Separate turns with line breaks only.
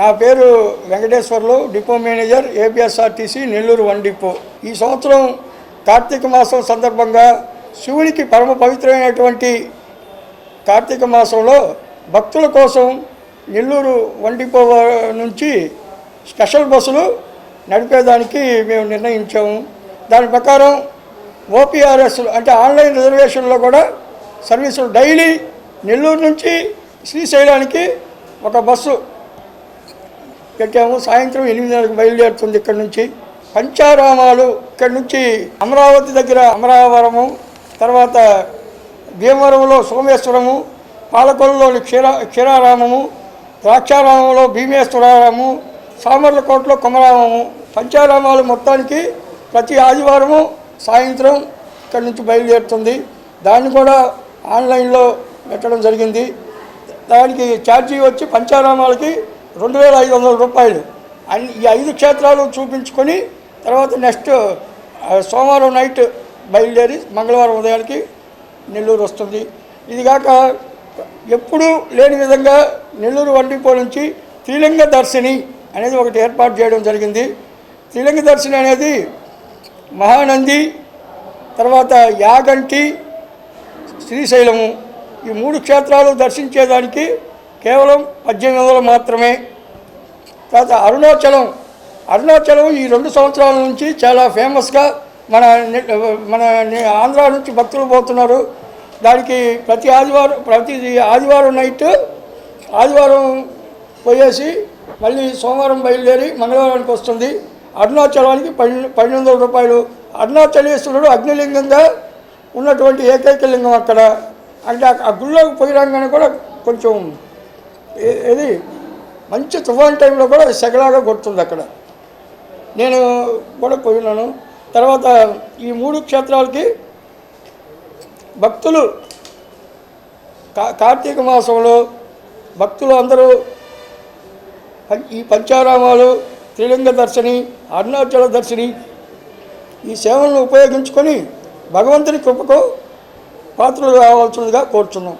నా పేరు Venkateswarlu, depot manager, APSRTC Nellore 1 depot. ఈ సంవత్సరం కార్తీక మాసం సందర్భంగా శివునికి పరమ పవిత్రమైనటువంటి కార్తీక మాసంలో భక్తుల కోసం నెల్లూరు 1 డిపో నుంచి స్పెషల్ బస్సులు నడిపేదానికి మేము నిర్ణయించాము. దాని ప్రకారం ఓపీఆర్ఎస్ అంటే ఆన్లైన్ రిజర్వేషన్లో కూడా సర్వీసులు డైలీ నెల్లూరు నుంచి శ్రీశైలానికి ఒక బస్సు పెట్టాము. సాయంత్రం 8 బయలుదేరుతుంది ఇక్కడ నుంచి. పంచారామాలు ఇక్కడ నుంచి అమరావతి దగ్గర అమరావరము, తర్వాత భీమవరంలో సోమేశ్వరము, పాలకొల్లులోని క్షీరారామము, ద్రాక్షారామంలో భీమేశ్వరారాము, సామర్లకోటలో కొమరామము. పంచారామాలు మొత్తానికి ప్రతి ఆదివారము సాయంత్రం ఇక్కడ నుంచి బయలుదేరుతుంది. దాన్ని కూడా ఆన్లైన్లో పెట్టడం జరిగింది. దానికి ఛార్జీ వచ్చి పంచారామాలకి 2500 రూపాయలు. ఈ 5 క్షేత్రాలు చూపించుకొని తర్వాత నెక్స్ట్ సోమవారం నైట్ బయలుదేరి మంగళవారం ఉదయానికి నెల్లూరు వస్తుంది. ఇది కాక ఎప్పుడూ లేని విధంగా నెల్లూరు 1 డిపో నుంచి త్రిలింగ దర్శిని అనేది ఒకటి ఏర్పాటు చేయడం జరిగింది. త్రిలింగ దర్శిని అనేది మహానంది, తర్వాత యాగంటి, శ్రీశైలము ఈ 3 క్షేత్రాలు దర్శించేదానికి కేవలం 1800 మాత్రమే. తర్వాత అరుణాచలం ఈ 2 సంవత్సరాల నుంచి చాలా ఫేమస్గా మన ఆంధ్ర నుంచి భక్తులు పోతున్నారు. దానికి ప్రతి ఆదివారం నైట్ ఆదివారం పోయేసి మళ్ళీ సోమవారం బయలుదేరి మంగళవారానికి వస్తుంది. అరుణాచలానికి 1200 రూపాయలు. అరుణాచలేశ్వరుడు అగ్నిలింగంగా ఉన్నటువంటి ఏకైక లింగం అక్కడ. అంటే ఆ గుళ్ళోకి పోయి రాగానే కూడా కొంచెం ఇది మంచి తుఫాన్ టైంలో కూడా సెగలాగా కొడుతుంది అక్కడ. నేను కూడా పోయినాను. తర్వాత ఈ 3 క్షేత్రాలకి భక్తులు కార్తీక మాసంలో భక్తులు అందరూ ఈ పంచారామాలు, త్రిలింగ దర్శిని, అరుణాచల దర్శిని ఈ సేవలను ఉపయోగించుకొని భగవంతుని కృపకు పాత్రలు కావాల్సిందిగా కోరుచున్నాం.